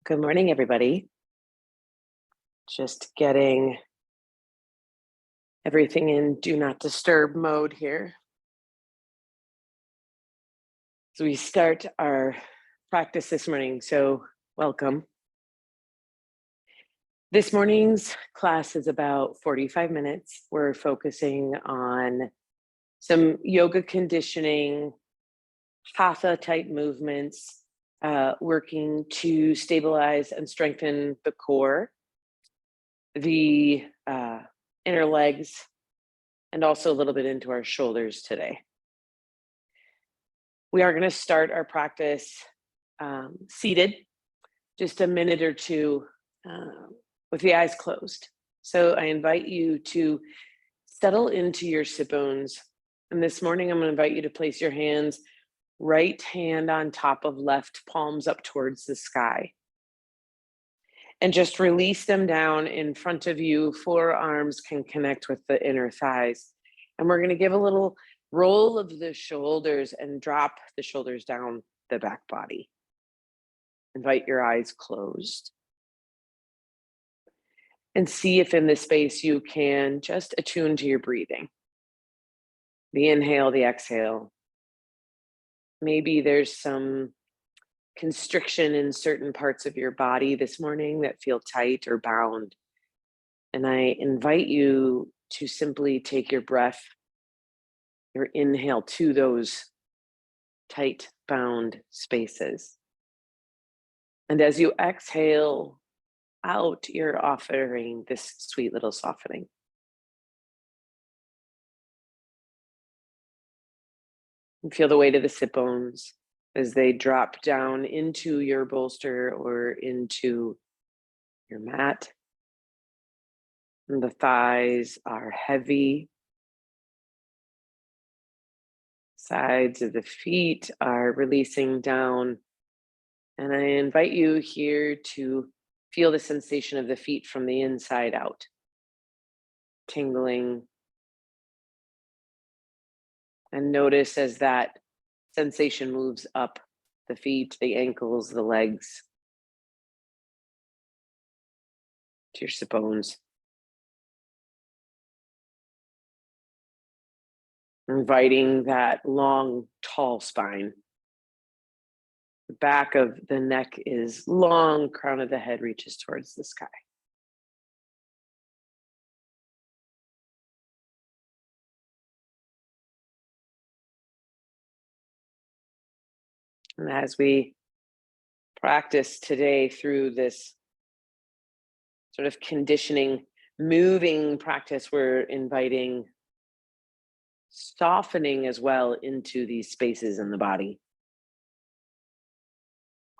Good morning, everybody. Just getting everything in do not disturb mode here. So we start our practice this morning. So welcome. This morning's class is about 45 minutes. We're focusing on some yoga conditioning, hatha type movements, working to stabilize and strengthen the core, the inner legs, and also a little bit into our shoulders today. We are going to start our practice seated, just a minute or two with the eyes closed. So I invite you to settle into your sit bones. And this morning, I'm going to invite you to place your hands, right hand on top of left, palms up towards the sky. And just release them down in front of you. Forearms can connect with the inner thighs. And we're going to give a little roll of the shoulders and drop the shoulders down the back body. Invite your eyes closed. And see if in this space you can just attune to your breathing. The inhale, the exhale. Maybe there's some constriction in certain parts of your body this morning that feel tight or bound. And I invite you to simply take your breath, your inhale to those tight, bound spaces. And as you exhale out, you're offering this sweet little softening. And feel the weight of the sit bones as they drop down into your bolster or into your mat. And the thighs are heavy. Sides of the feet are releasing down. And I invite you here to feel the sensation of the feet from the inside out. Tingling. And notice as that sensation moves up the feet, the ankles, the legs, to your sit bones. Inviting that long, tall spine. The back of the neck is long, crown of the head reaches towards the sky. And as we practice today through this sort of conditioning, moving practice, we're inviting softening as well into these spaces in the body.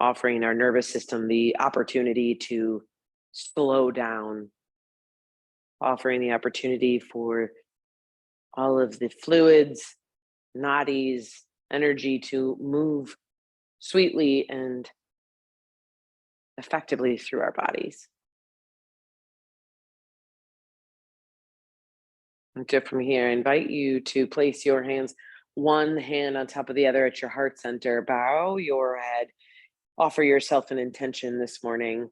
Offering our nervous system the opportunity to slow down. Offering the opportunity for all of the fluids, nadis, energy to move sweetly and effectively through our bodies. And so from here, I invite you to place your hands, one hand on top of the other at your heart center. Bow your head. Offer yourself an intention this morning.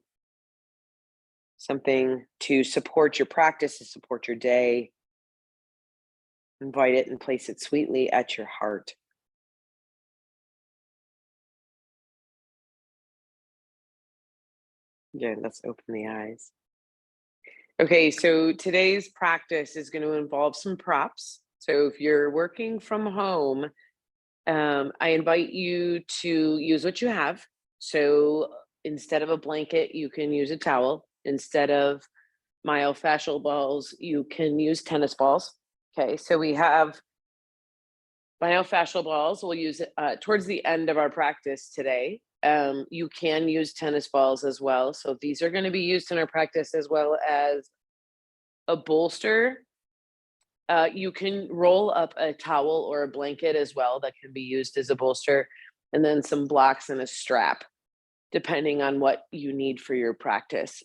Something to support your practice, to support your day. Invite it and place it sweetly at your heart. Again, let's open the eyes. Okay, so today's practice is going to involve some props. So if you're working from home, I invite you to use what you have. So instead of a blanket, you can use a towel. Instead of myofascial balls, you can use tennis balls. Okay, so we have myofascial balls. We'll use it towards the end of our practice today. You can use tennis balls as well. So these are going to be used in our practice as well as a bolster. You can roll up a towel or a blanket as well that can be used as a bolster, and then some blocks and a strap, depending on what you need for your practice.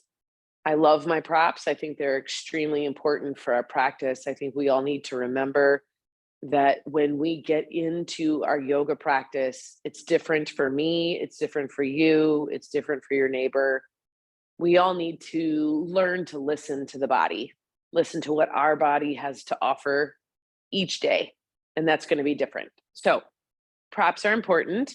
I love my props. I think they're extremely important for our practice. I think we all need to remember that when we get into our yoga practice, it's different for me, it's different for you, it's different for your neighbor. We all need to learn to listen to the body, listen to what our body has to offer each day. And that's going to be different. So, props are important.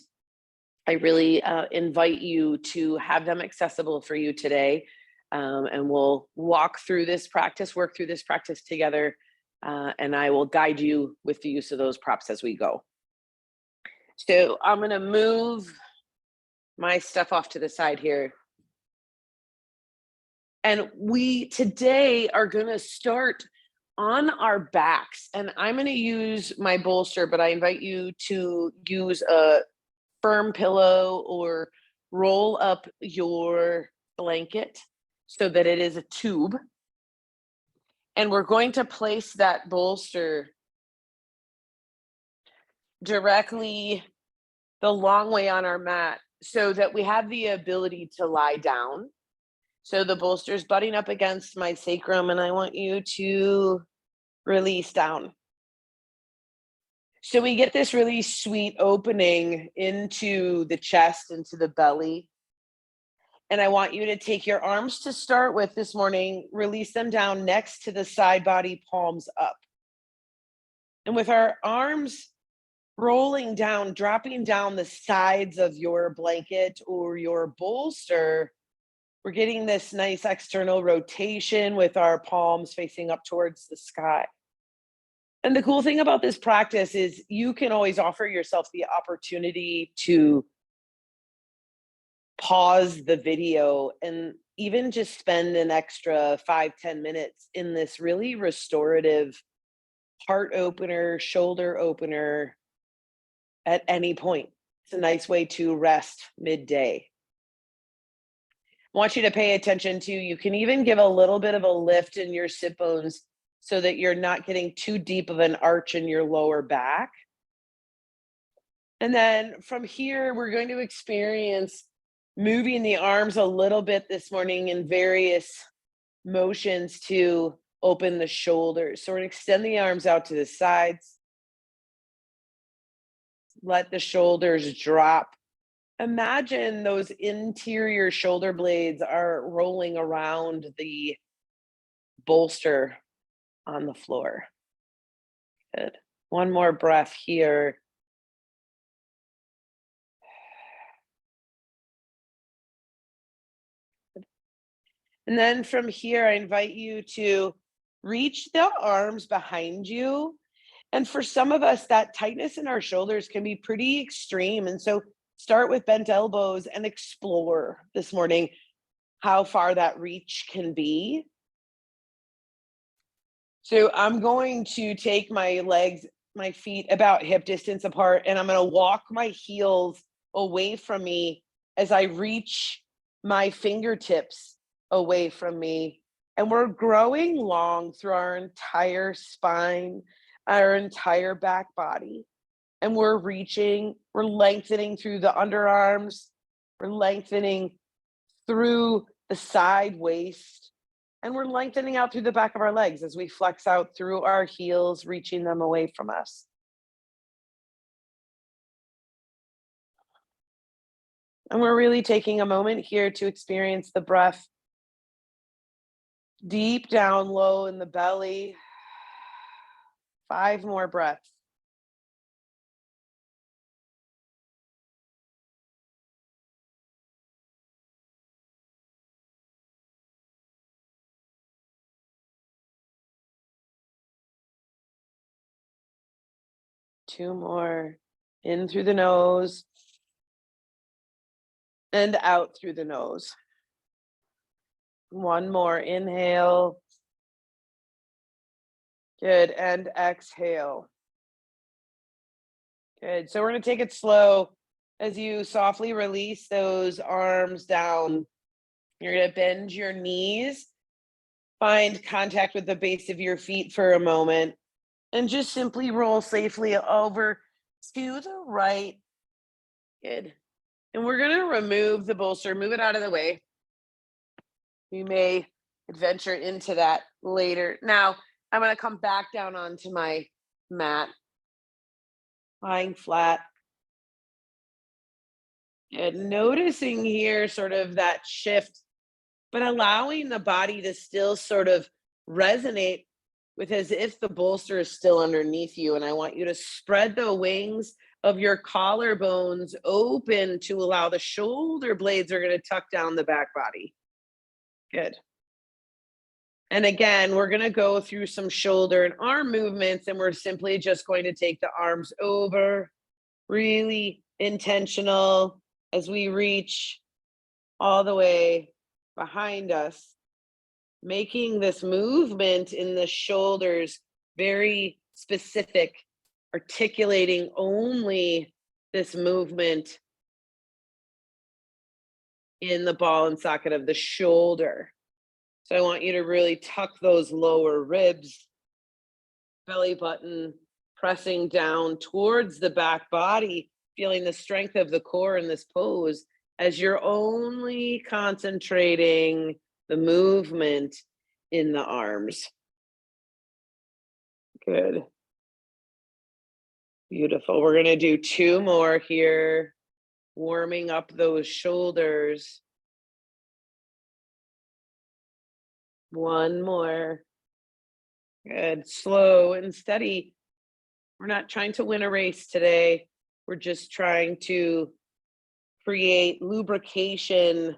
I really invite you to have them accessible for you today. And we'll walk through this practice, work through this practice together. And I will guide you with the use of those props as we go. So I'm going to move my stuff off to the side here. And we today are going to start on our backs. And I'm going to use my bolster, but I invite you to use a firm pillow or roll up your blanket so that it is a tube. And we're going to place that bolster directly the long way on our mat so that we have the ability to lie down. So the bolster is butting up against my sacrum, and I want you to release down. So we get this really sweet opening into the chest, into the belly. And I want you to take your arms to start with this morning, release them down next to the side body, palms up. And with our arms rolling down, dropping down the sides of your blanket or your bolster, we're getting this nice external rotation with our palms facing up towards the sky. And the cool thing about this practice is you can always offer yourself the opportunity to pause the video and even just spend an extra 5-10 minutes in this really restorative heart opener, shoulder opener at any point. It's a nice way to rest midday. I want you to pay attention to, you can even give a little bit of a lift in your sit bones so that you're not getting too deep of an arch in your lower back. And then from here, we're going to experience moving the arms a little bit this morning in various motions to open the shoulders. So we're going to extend the arms out to the sides. Let the shoulders drop. Imagine those interior shoulder blades are rolling around the bolster on the floor. Good. One more breath here. And then from here, I invite you to reach the arms behind you. And for some of us, that tightness in our shoulders can be pretty extreme. And so start with bent elbows and explore this morning how far that reach can be. So I'm going to take my legs, my feet about hip distance apart, and I'm going to walk my heels away from me as I reach my fingertips away from me. And we're growing long through our entire spine, our entire back body. And we're lengthening through the underarms, we're lengthening through the side waist, and we're lengthening out through the back of our legs as we flex out through our heels, reaching them away from us. And we're really taking a moment here to experience the breath deep down low in the belly. 5 more breaths. Two more. In through the nose and out through the nose. One more. Inhale. Good. And exhale. Good. So we're going to take it slow as you softly release those arms down. You're going to bend your knees, find contact with the base of your feet for a moment, and just simply roll safely over to the right. Good. And we're going to remove the bolster, move it out of the way. We may adventure into that later. Now, I'm going to come back down onto my mat. lying flat. And noticing here sort of that shift, but allowing the body to still sort of resonate with as if the bolster is still underneath you. And I want you to spread the wings of your collarbones open to allow the shoulder blades are going to tuck down the back body. Good. And again, we're going to go through some shoulder and arm movements, and we're simply just going to take the arms over, really intentional as we reach all the way behind us, making this movement in the shoulders very specific, articulating only this movement in the ball and socket of the shoulder. So I want you to really tuck those lower ribs, belly button pressing down towards the back body, feeling the strength of the core in this pose as you're only concentrating the movement in the arms. Good. Beautiful. We're going to do 2 more here, warming up those shoulders. 1 more. Good. Slow and steady. We're not trying to win a race today. We're just trying to create lubrication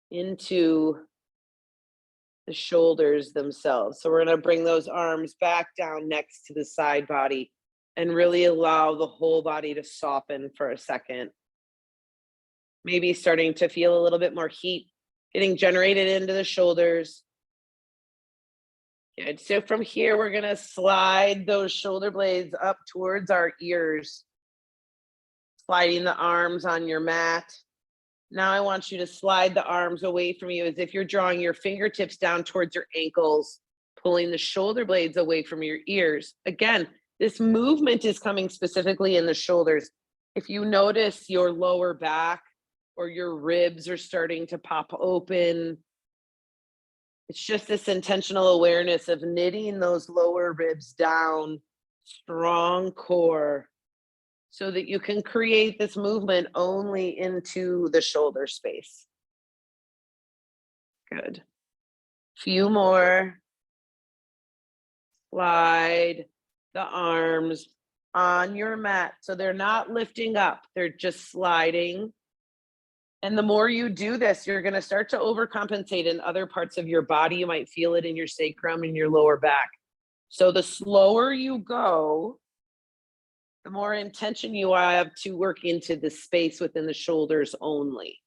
into the shoulders themselves. So we're going to bring those arms back down next to the side body and really allow the whole body to soften for a second. Maybe starting to feel a little bit more heat getting generated into the shoulders. Good. So from here, we're going to slide those shoulder blades up towards our ears, sliding the arms on your mat. Now I want you to slide the arms away from you as if you're drawing your fingertips down towards your ankles, pulling the shoulder blades away from your ears. Again, this movement is coming specifically in the shoulders. If you notice your lower back or your ribs are starting to pop open, it's just this intentional awareness of knitting those lower ribs down, strong core, so that you can create this movement only into the shoulder space. Good. Few more. Slide the arms on your mat. So they're not lifting up, they're just sliding. And the more you do this, you're going to start to overcompensate in other parts of your body. You might feel it in your sacrum and your lower back. So the slower you go, the more intention you have to work into the space within the shoulders only.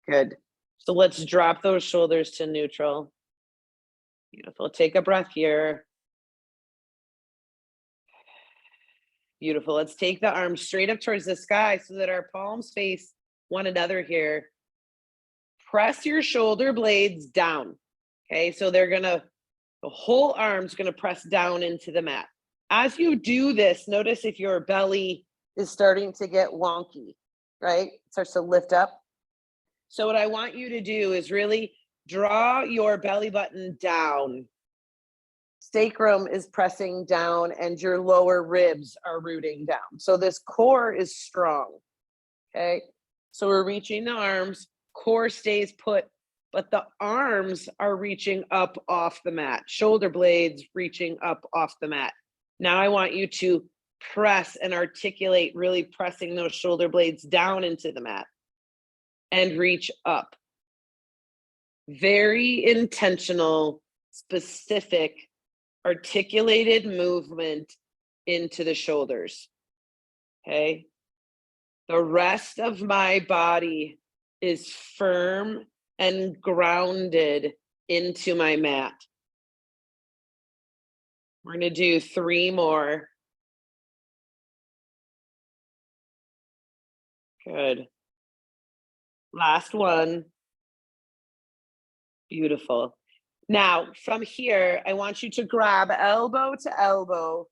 Good. So let's drop those shoulders to neutral. Beautiful. Take a breath here. Beautiful. Let's take the arms straight up towards the sky so that our palms face one another here. Press your shoulder blades down. Okay, so the whole arm's gonna press down into the mat. As you do this, notice if your belly is starting to get wonky, right? It starts to lift up. So what I want you to do is really draw your belly button down. Sacrum is pressing down and your lower ribs are rooting down. So this core is strong, okay? So we're reaching the arms, core stays put, but the arms are reaching up off the mat, shoulder blades reaching up off the mat. Now I want you to press and articulate, really pressing those shoulder blades down into the mat and reach up. Very intentional, specific, articulated movement into the shoulders, okay? The rest of my body is firm and grounded into my mat. We're going to do 3 more. Good. Last one. Beautiful. Now, from here, I want you to grab elbow to elbow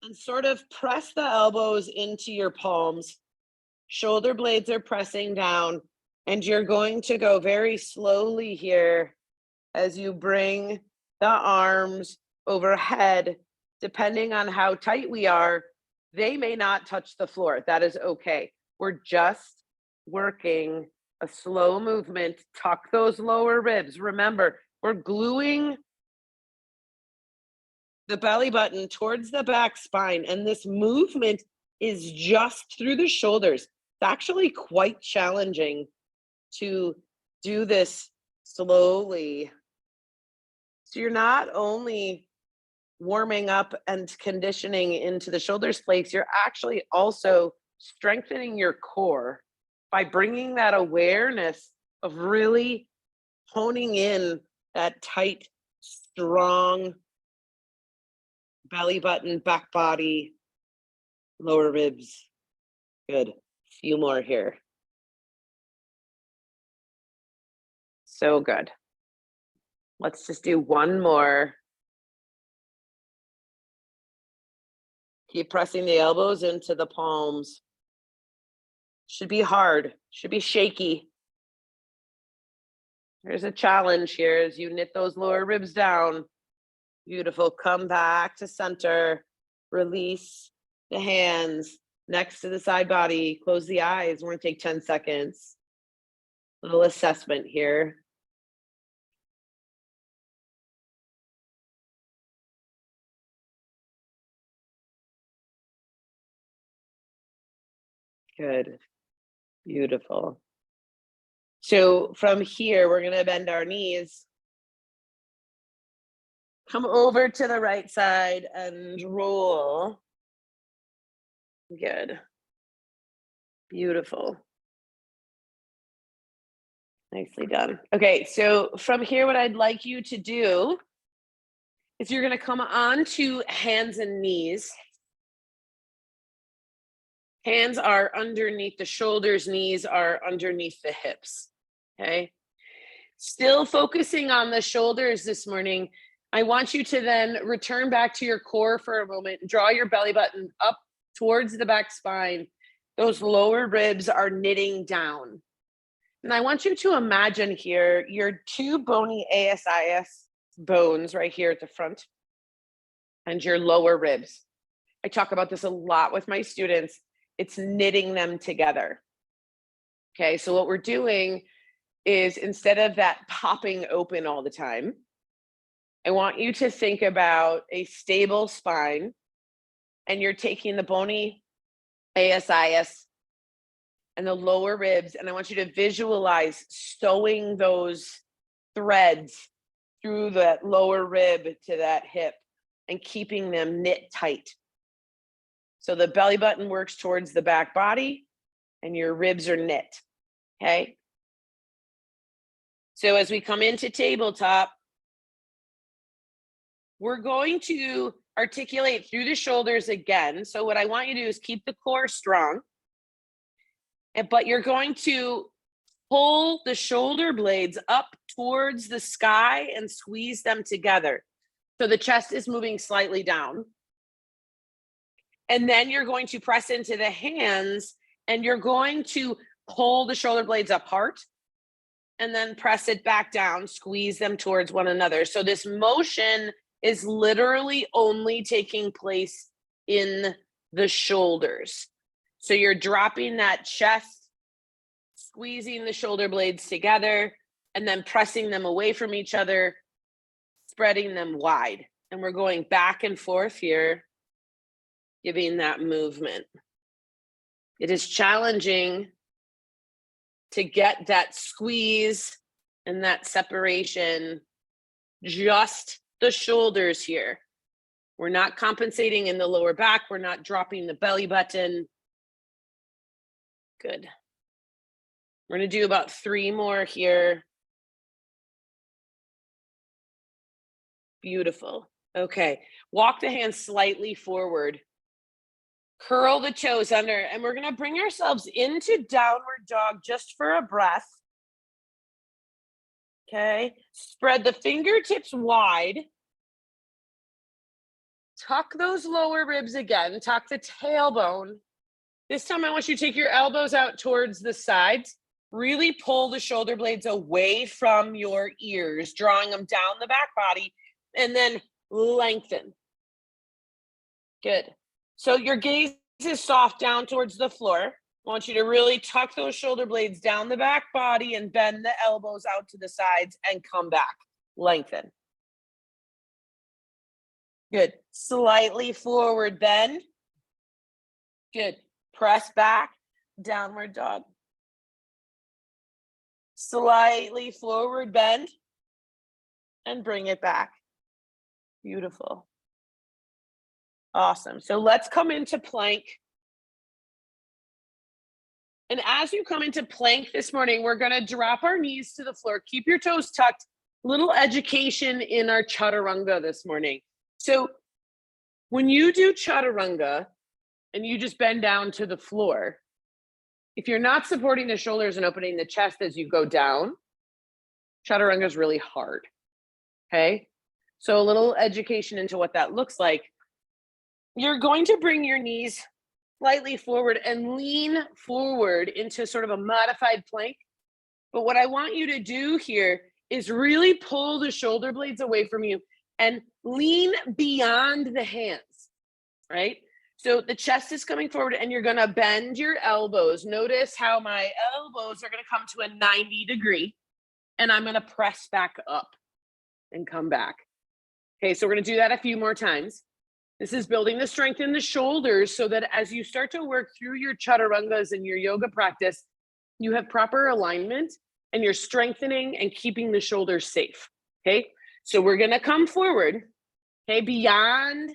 and sort of press the elbows into your palms. Shoulder blades are pressing down, and you're going to go very slowly here as you bring the arms overhead depending on how tight we are, they may not touch the floor. That is okay. We're just working a slow movement. Tuck those lower ribs. Remember, we're gluing the belly button towards the back spine, and this movement is just through the shoulders. It's actually quite challenging to do this slowly. So you're not only warming up and conditioning into the shoulders place, you're actually also strengthening your core by bringing that awareness of really honing in that tight, strong belly button, back body, lower ribs. Good. Few more here. So good. Let's just do one more. Keep pressing the elbows into the palms. Should be hard, should be shaky. There's a challenge here as you knit those lower ribs down. Beautiful. Come back to center. Release the hands next to the side body. Close the eyes. We're going to take 10 seconds. Little assessment here. Good. Beautiful. So from here, we're going to bend our knees. Come over to the right side and roll. Good. Beautiful. Nicely done. Okay, so from here, what I'd like you to do is you're going to come onto hands and knees. Hands are underneath the shoulders, knees are underneath the hips. Okay. Still focusing on the shoulders this morning. I want you to then return back to your core for a moment. Draw your belly button up towards the back spine. Those lower ribs are knitting down. And I want you to imagine here your two bony ASIS bones right here at the front and your lower ribs. I talk about this a lot with my students. It's knitting them together. Okay, so what we're doing is instead of that popping open all the time, I want you to think about a stable spine, and you're taking the bony ASIS and the lower ribs, and I want you to visualize sewing those threads through that lower rib to that hip and keeping them knit tight. So the belly button works towards the back body and your ribs are knit, okay? So as we come into tabletop, we're going to articulate through the shoulders again. So what I want you to do is keep the core strong, but you're going to pull the shoulder blades up towards the sky and squeeze them together. So the chest is moving slightly down. And then you're going to press into the hands and you're going to pull the shoulder blades apart and then press it back down, squeeze them towards one another. So this motion is literally only taking place in the shoulders. So you're dropping that chest, squeezing the shoulder blades together, and then pressing them away from each other, spreading them wide. And we're going back and forth here, giving that movement. It is challenging to get that squeeze and that separation, just the shoulders here. We're not compensating in the lower back. We're not dropping the belly button. Good. We're going to do about 3 more here. Beautiful. Okay. Walk the hands slightly forward. Curl the toes under, and we're going to bring ourselves into downward dog just for a breath. Okay. Spread the fingertips wide. Tuck those lower ribs again. Tuck the tailbone. This time I want you to take your elbows out towards the sides. Really pull the shoulder blades away from your ears, drawing them down the back body, and then lengthen. Good. So your gaze is soft down towards the floor. I want you to really tuck those shoulder blades down the back body and bend the elbows out to the sides and come back. Lengthen. Good. Slightly forward bend. Good. Press back. Downward dog. Slightly forward bend and bring it back. Beautiful. Awesome. So let's come into plank. And as you come into plank this morning, we're going to drop our knees to the floor. Keep your toes tucked. Little education in our chaturanga this morning. So when you do chaturanga and you just bend down to the floor, if you're not supporting the shoulders and opening the chest as you go down, chaturanga is really hard. Okay? So a little education into what that looks like. You're going to bring your knees slightly forward and lean forward into sort of a modified plank. But what I want you to do here is really pull the shoulder blades away from you and lean beyond the hands, right? So the chest is coming forward and you're going to bend your elbows. Notice how my elbows are going to come to a 90 degree and I'm going to press back up and come back. Okay, so we're going to do that a few more times. This is building the strength in the shoulders so that as you start to work through your chaturangas and your yoga practice, you have proper alignment and you're strengthening and keeping the shoulders safe. Okay, so we're going to come forward, okay, beyond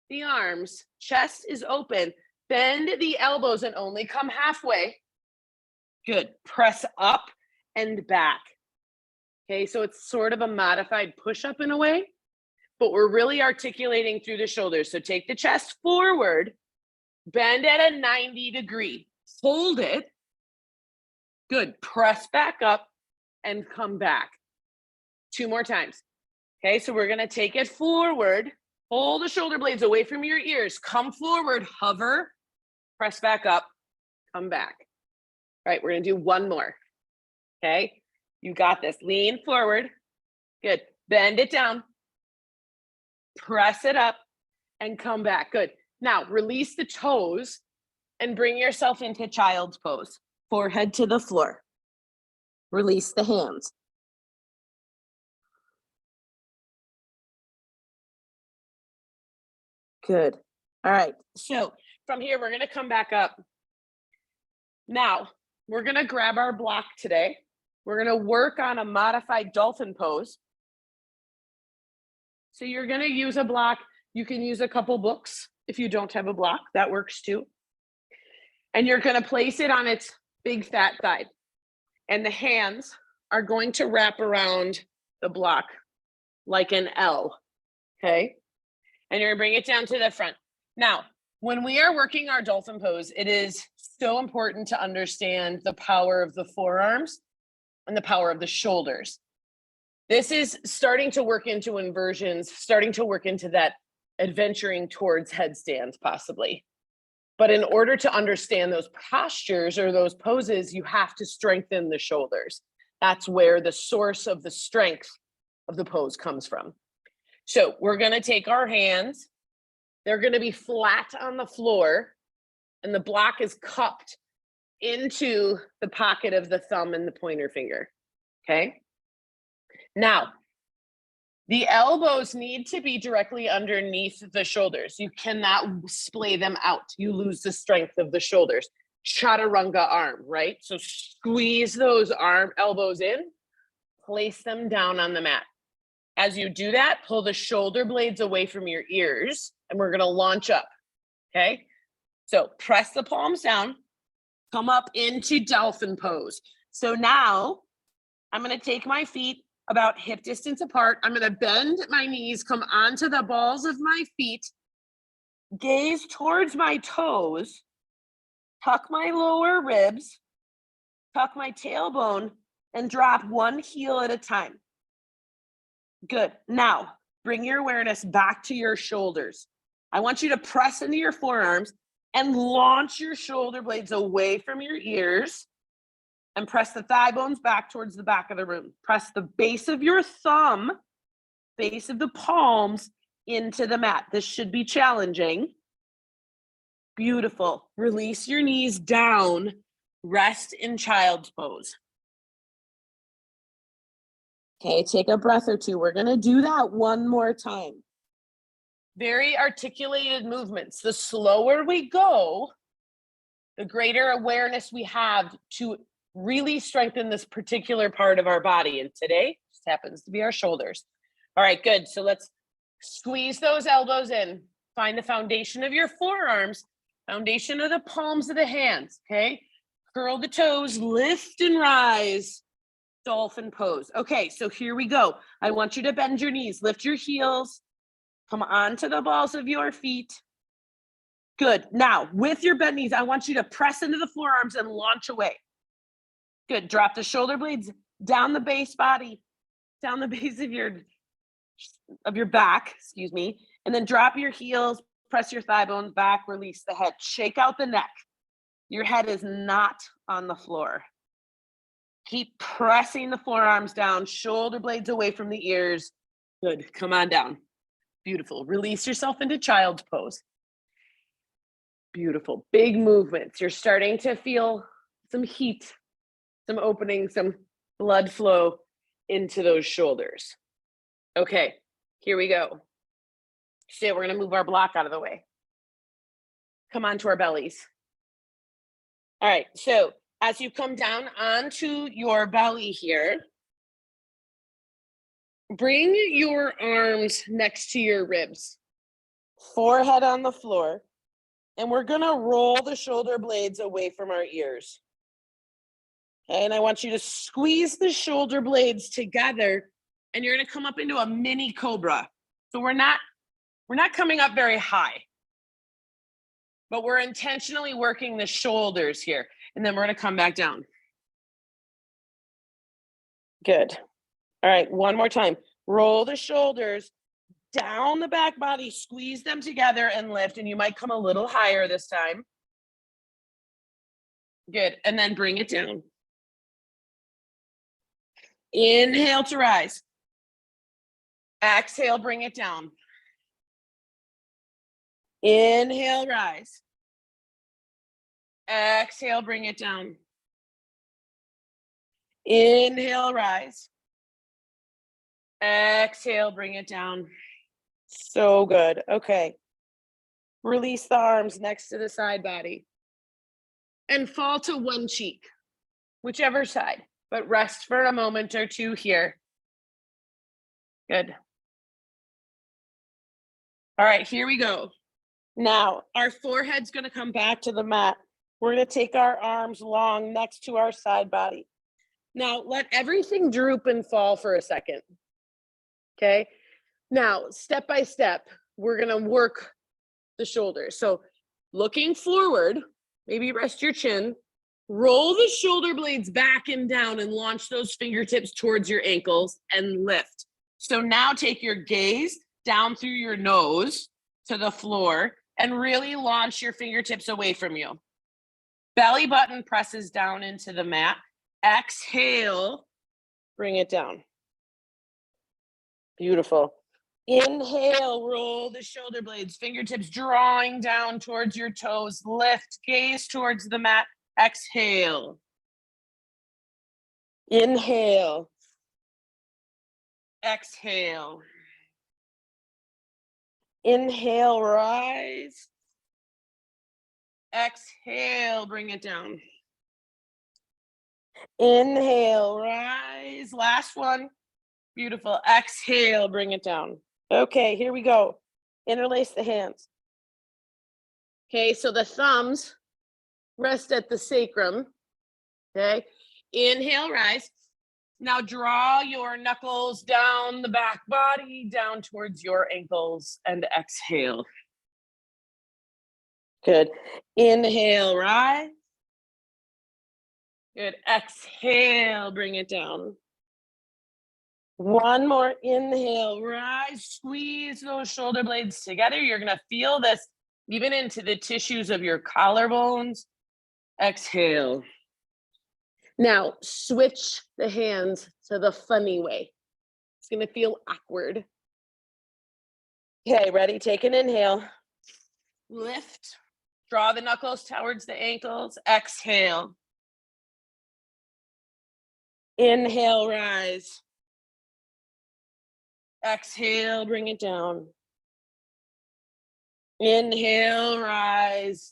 the arms, chest is open, bend the elbows and only come halfway. Good. Press up and back. Okay, so it's sort of a modified push-up in a way, but we're really articulating through the shoulders. So take the chest forward, bend at a 90 degree, hold it. Good. Press back up and come back. 2 more times. Okay, so we're going to take it forward. Pull the shoulder blades away from your ears. Come forward, hover, press back up, come back. All right, we're going to do 1 more. Okay, you got this. Lean forward. Good. Bend it down. Press it up and come back. Good. Now release the toes and bring yourself into child's pose. Forehead to the floor. Release the hands. Good. All right. So from here, we're going to come back up. Now, we're going to grab our block today. We're going to work on a modified dolphin pose. So you're going to use a block. You can use a couple books. If you don't have a block, that works too. And you're going to place it on its big fat side. And the hands are going to wrap around the block like an L. Okay. And you're going to bring it down to the front. Now, when we are working our dolphin pose, it is so important to understand the power of the forearms and the power of the shoulders. This is starting to work into inversions, starting to work into that adventuring towards headstands possibly. But in order to understand those postures or those poses, you have to strengthen the shoulders. That's where the source of the strength of the pose comes from. So we're going to take our hands. They're going to be flat on the floor, and the block is cupped into the pocket of the thumb and the pointer finger. Okay. Now, the elbows need to be directly underneath the shoulders. You cannot splay them out. You lose the strength of the shoulders. Chaturanga arm, right? So squeeze those elbows in, place them down on the mat. As you do that, pull the shoulder blades away from your ears, and we're going to launch up. Okay? So press the palms down, come up into dolphin pose. So now I'm going to take my feet about hip distance apart. I'm going to bend my knees, come onto the balls of my feet, gaze towards my toes, tuck my lower ribs, tuck my tailbone, and drop one heel at a time. Good. Now, bring your awareness back to your shoulders. I want you to press into your forearms and launch your shoulder blades away from your ears and press the thigh bones back towards the back of the room. Press the base of your thumb, base of the palms into the mat. This should be challenging. Beautiful. Release your knees down. Rest in child's pose. Okay, take a breath or two. We're going to do that one more time. Very articulated movements. The slower we go, the greater awareness we have to really strengthen this particular part of our body. And today just happens to be our shoulders. All right, good. So let's squeeze those elbows in. Find the foundation of your forearms, foundation of the palms of the hands, okay? Curl the toes, lift and rise, dolphin pose. Okay, so here we go. I want you to bend your knees, lift your heels, come onto the balls of your feet. Good. Now, with your bent knees, I want you to press into the forearms and launch away. Good. Drop the shoulder blades down the base body, down the base of your back, excuse me, and then drop your heels, press your thigh bones back, release the head, shake out the neck. Your head is not on the floor. Keep pressing the forearms down, shoulder blades away from the ears. Good. Come on down. Beautiful. Release yourself into child's pose. Beautiful. Big movements. You're starting to feel some heat, some opening, some blood flow into those shoulders. Okay, here we go. So we're going to move our block out of the way. Come on to our bellies. All right, so as you come down onto your belly here, bring your arms next to your ribs, forehead on the floor, and we're going to roll the shoulder blades away from our ears. Okay, and I want you to squeeze the shoulder blades together, and you're going to come up into a mini cobra. So we're not coming up very high, but we're intentionally working the shoulders here, and then we're going to come back down. Good. All right, one more time. Roll the shoulders down the back body, squeeze them together and lift, and you might come a little higher this time. Good, and then bring it down. Inhale to rise. Exhale, bring it down. Inhale, rise. Exhale, bring it down. Inhale, rise. Exhale, bring it down. So good. Okay. Release the arms next to the side body. And fall to one cheek, whichever side, but rest for a moment or two here. Good. All right, here we go. Now, our forehead's going to come back to the mat. We're going to take our arms long next to our side body. Now, let everything droop and fall for a second. Okay? Now, step by step, we're going to work the shoulders. So, looking forward, maybe rest your chin, roll the shoulder blades back and down and launch those fingertips towards your ankles and lift. So now take your gaze down through your nose to the floor and really launch your fingertips away from you. Belly button presses down into the mat. Exhale, bring it down. Beautiful. Inhale, roll the shoulder blades, fingertips drawing down towards your toes. Lift, gaze towards the mat. Exhale. Inhale. Exhale. Inhale, rise. Exhale, bring it down. Inhale, rise. Last one. Beautiful. Exhale, bring it down. Okay, here we go. Interlace the hands. Okay, so the thumbs rest at the sacrum. Okay, inhale, rise. Now draw your knuckles down the back body, down towards your ankles, and exhale. Good. Inhale, rise. Good. Exhale, bring it down. One more inhale, rise, squeeze those shoulder blades together. You're going to feel this even into the tissues of your collarbones. Exhale. Now, switch the hands to the funny way. It's going to feel awkward. Okay, ready? Take an inhale. Lift Draw the knuckles towards the ankles. Exhale. Inhale, rise. Exhale, bring it down. Inhale, rise.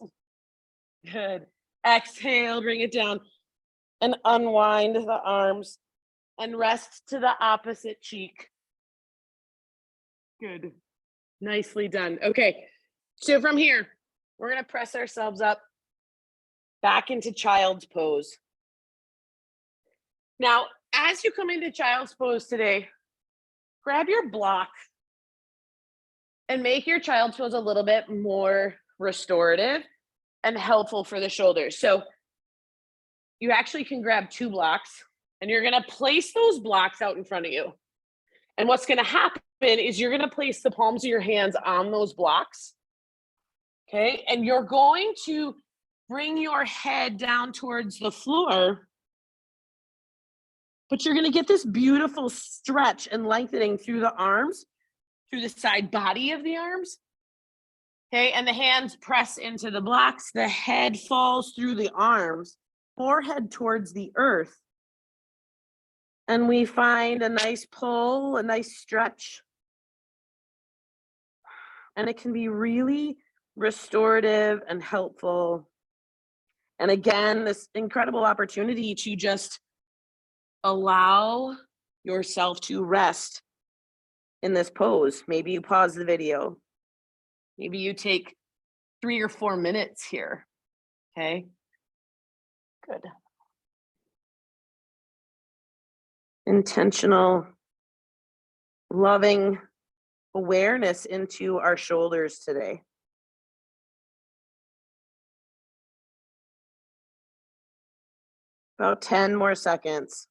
Good. Exhale, bring it down. And unwind the arms and rest to the opposite cheek. Good. Nicely done. Okay. So from here, we're going to press ourselves up back into child's pose. Now, as you come into child's pose today, grab your block and make your child's pose a little bit more restorative and helpful for the shoulders. So you actually can grab 2 blocks and you're going to place those blocks out in front of you. And what's going to happen is you're going to place the palms of your hands on those blocks. Okay. And you're going to bring your head down towards the floor, but you're going to get this beautiful stretch and lengthening through the arms, through the side body of the arms. Okay. And the hands press into the blocks. The head falls through the arms, forehead towards the earth. And we find a nice pull, a nice stretch. And it can be really restorative and helpful. And again, this incredible opportunity to just allow yourself to rest in this pose. Maybe you pause the video. Maybe you take 3 or 4 minutes here. Okay. Good. Intentional, loving awareness into our shoulders today. About 10 more seconds.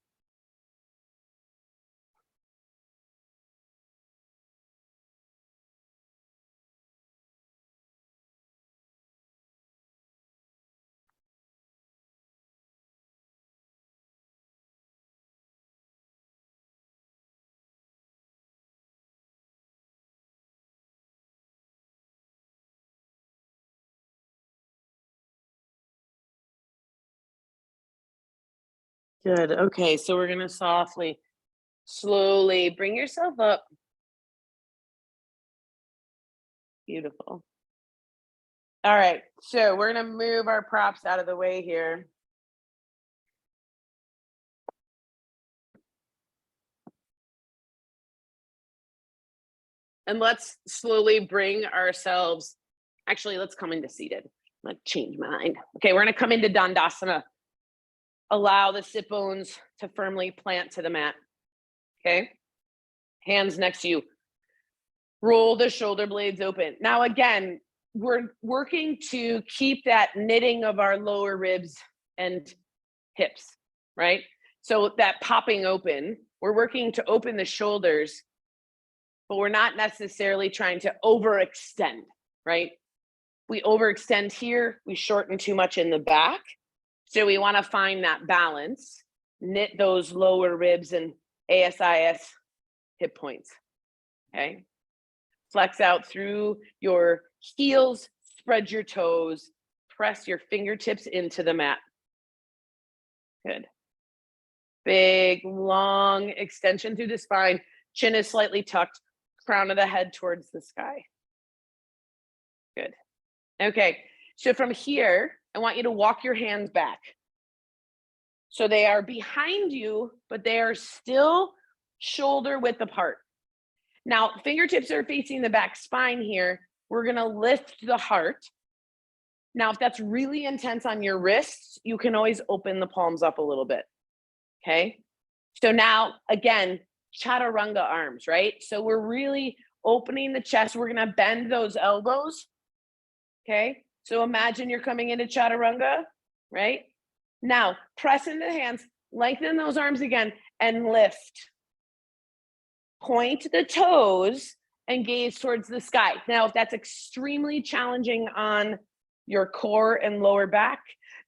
Good. Okay, so we're going to softly, slowly bring yourself up. Beautiful. All right, so we're going to move our props out of the way here. And let's slowly bring ourselves, actually, let's come into seated. Let's change my mind. Okay, we're going to come into Dandasana. Allow the sit bones to firmly plant to the mat. Okay, hands next to you. Roll the shoulder blades open. Now, again, we're working to keep that knitting of our lower ribs and hips, right? So that popping open, we're working to open the shoulders, but we're not necessarily trying to overextend, right? We overextend here, we shorten too much in the back. So we want to find that balance, knit those lower ribs and ASIS hip points, okay? Flex out through your heels, spread your toes, press your fingertips into the mat. Good. Big, long extension through the spine. Chin is slightly tucked, crown of the head towards the sky. Good. Okay, so from here, I want you to walk your hands back. So they are behind you, but they are still shoulder width apart. Now, fingertips are facing the back spine here. We're going to lift the heart. Now, if that's really intense on your wrists, you can always open the palms up a little bit. Okay. So now, again, chaturanga arms, right? So we're really opening the chest. We're going to bend those elbows. Okay. So imagine you're coming into chaturanga, right? Now, press into the hands, lengthen those arms again, and lift. Point the toes and gaze towards the sky. Now, if that's extremely challenging on your core and lower back,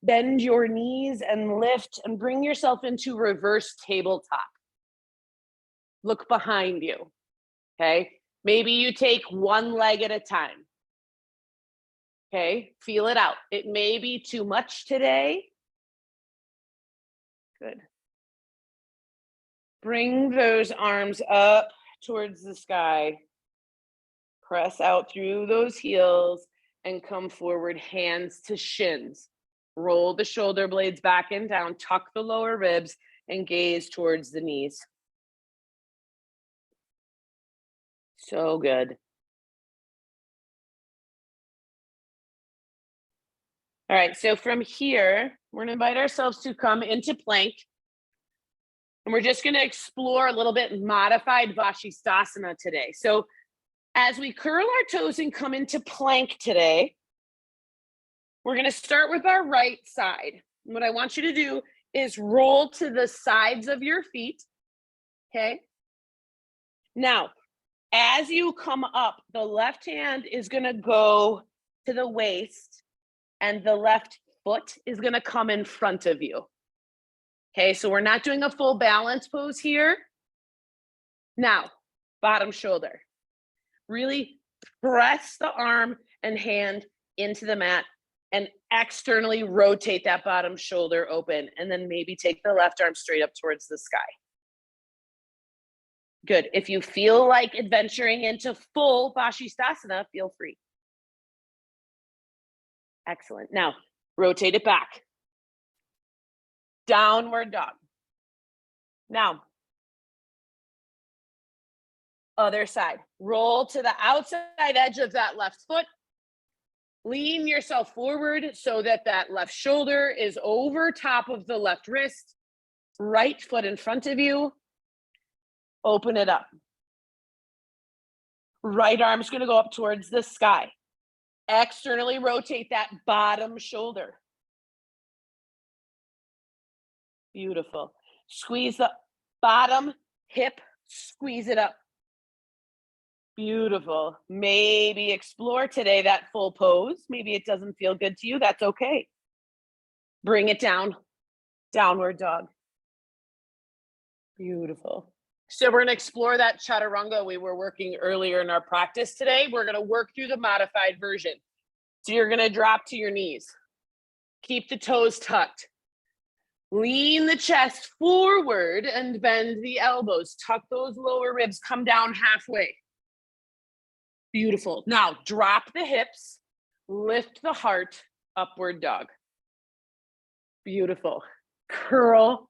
bend your knees and lift and bring yourself into reverse tabletop. Look behind you, okay? Maybe you take one leg at a time. Okay, feel it out. It may be too much today. Good. Bring those arms up towards the sky. Press out through those heels and come forward, hands to shins. Roll the shoulder blades back and down, tuck the lower ribs, and gaze towards the knees. So good. All right, so from here, we're gonna invite ourselves to come into plank. And we're just gonna explore a little bit modified vashistasana today. So as we curl our toes and come into plank today, we're gonna start with our right side. And what I want you to do is roll to the sides of your feet, okay? Now, as you come up, the left hand is gonna go to the waist and the left foot is gonna come in front of you. Okay, so we're not doing a full balance pose here. Now, bottom shoulder. Really press the arm and hand into the mat and externally rotate that bottom shoulder open, and then maybe take the left arm straight up towards the sky. Good. If you feel like adventuring into full vashistasana, feel free. Excellent. Now, rotate it back. Downward dog. Now, other side. Roll to the outside edge of that left foot. Lean yourself forward so that that left shoulder is over top of the left wrist. Right foot in front of you. Open it up. Right arm's going to go up towards the sky. Externally rotate that bottom shoulder. Beautiful. Squeeze the bottom hip, squeeze it up. Beautiful. Maybe explore today that full pose. Maybe it doesn't feel good to you. That's okay. Bring it down. Downward dog. Beautiful. So we're going to explore that chaturanga we were working earlier in our practice today. We're going to work through the modified version. So you're going to drop to your knees. Keep the toes tucked. Lean the chest forward and bend the elbows. Tuck those lower ribs. Come down halfway. Beautiful. Now drop the hips. Lift the heart. Upward dog. Beautiful. Curl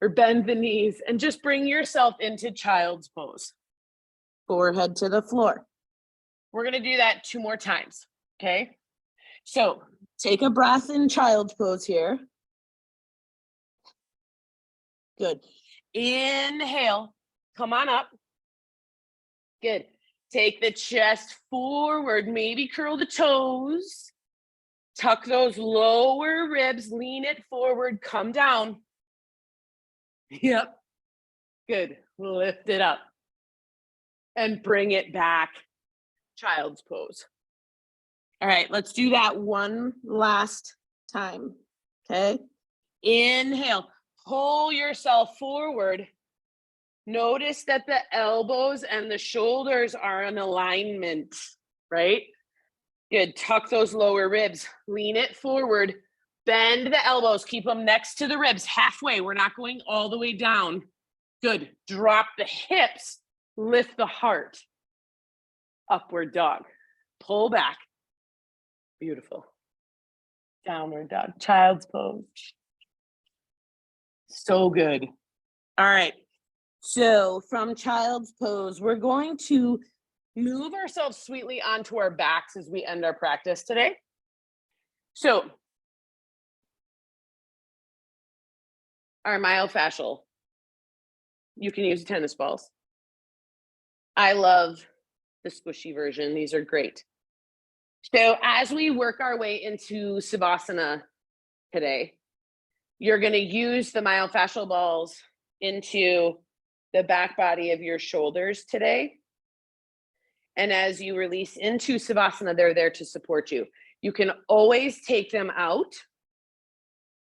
or bend the knees and just bring yourself into child's pose. Forehead to the floor. We're going to do that 2 more times. Okay. So take a breath in child's pose here. Good. Inhale. Come on up. Good. Take the chest forward. Maybe curl the toes. Tuck those lower ribs. Lean it forward. Come down. Yep. Good. Lift it up. And bring it back. Child's pose. All right. Let's do that one last time. Okay. Inhale. Pull yourself forward. Notice that the elbows and the shoulders are in alignment, right? Good. Tuck those lower ribs. Lean it forward. Bend the elbows. Keep them next to the ribs, halfway. We're not going all the way down. Good. Drop the hips. Lift the heart. Upward dog. Pull back. Beautiful. Downward dog. Child's pose. So good. All right. So from child's pose, we're going to move ourselves sweetly onto our backs as we end our practice today. So our myofascial, you can use tennis balls. I love the squishy version. These are great. So as we work our way into Savasana today, you're going to use the myofascial balls into the back body of your shoulders today. And as you release into Savasana, they're there to support you. You can always take them out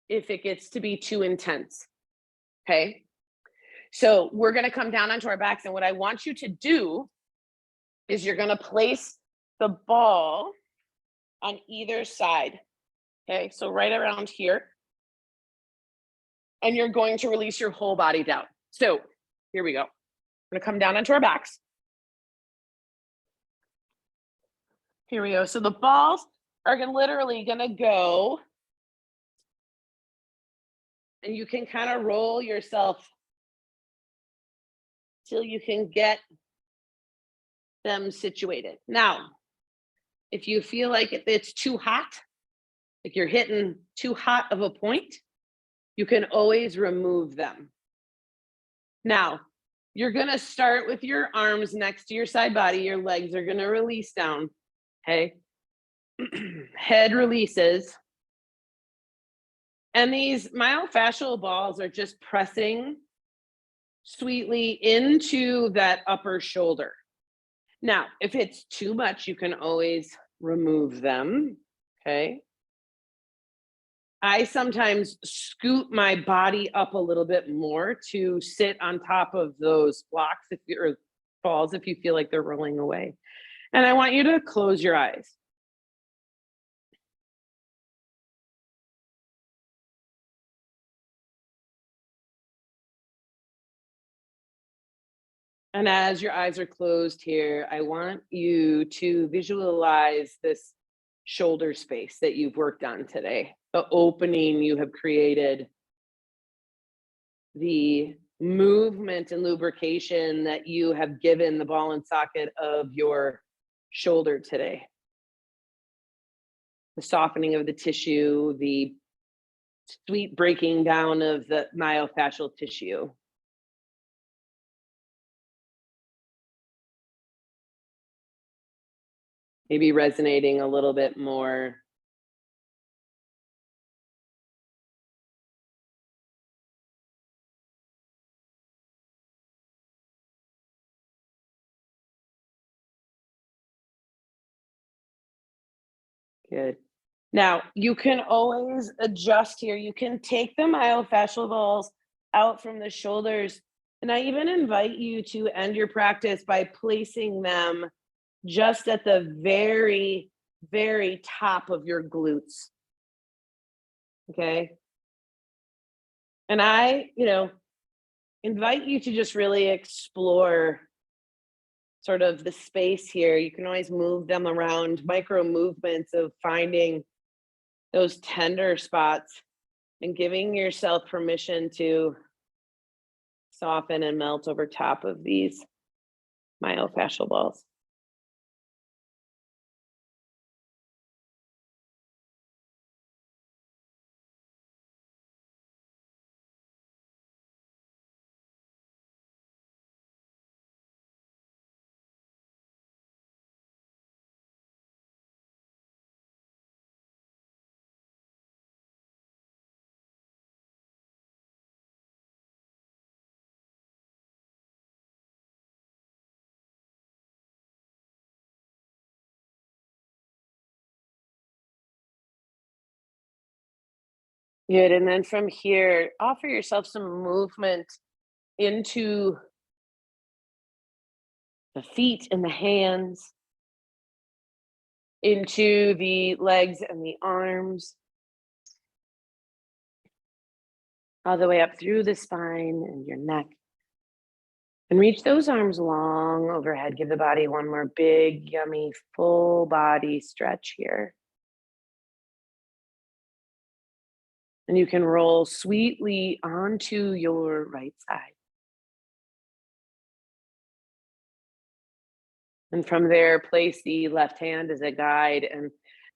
if it gets to be too intense. Okay. So we're going to come down onto our backs. And what I want you to do is you're going to place the ball on either side. Okay, so right around here. And you're going to release your whole body down. So here we go. We're gonna come down onto our backs. Here we go. So the balls are literally gonna go, and you can kind of roll yourself till you can get them situated. Now, if you feel like it's too hot, like you're hitting too hot of a point, you can always remove them. Now, you're gonna start with your arms next to your side body. Your legs are gonna release down, okay? Head releases. And these myofascial balls are just pressing sweetly into that upper shoulder. Now, if it's too much, you can always remove them, okay? I sometimes scoot my body up a little bit more to sit on top of those blocks or balls if you feel like they're rolling away. And I want you to close your eyes. And as your eyes are closed here, I want you to visualize this shoulder space that you've worked on today, the opening you have created, the movement and lubrication that you have given the ball and socket of your shoulder today. The softening of the tissue, the sweet breaking down of the myofascial tissue. Maybe resonating a little bit more. Good. Now, you can always adjust here. You can take the myofascial balls out from the shoulders. And I even invite you to end your practice by placing them just at the very, very top of your glutes. Okay. And I, invite you to just really explore sort of the space here. You can always move them around, micro movements of finding those tender spots and giving yourself permission to soften and melt over top of these myofascial balls. Good. And then from here, offer yourself some movement into the feet and the hands, into the legs and the arms, all the way up through the spine and your neck. And reach those arms long overhead. Give the body one more big, yummy, full body stretch here. And you can roll sweetly onto your right side. And from there, place the left hand as a guide and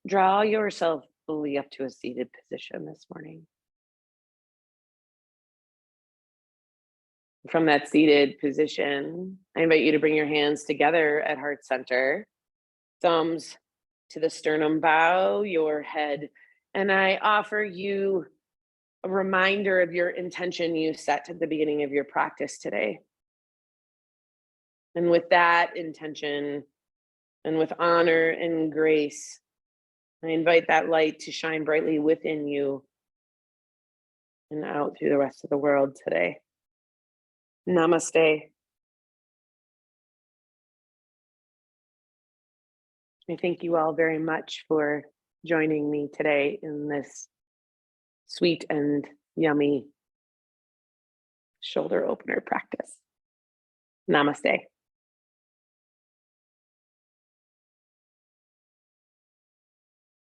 draw yourself fully up to a seated position this morning. From that seated position, I invite you to bring your hands together at heart center, thumbs to the sternum, bow your head, and I offer you a reminder of your intention you set at the beginning of your practice today. And with that intention and with honor and grace, I invite that light to shine brightly within you and out through the rest of the world today. Namaste. I thank you all very much for joining me today in this sweet and yummy shoulder opener practice. Namaste.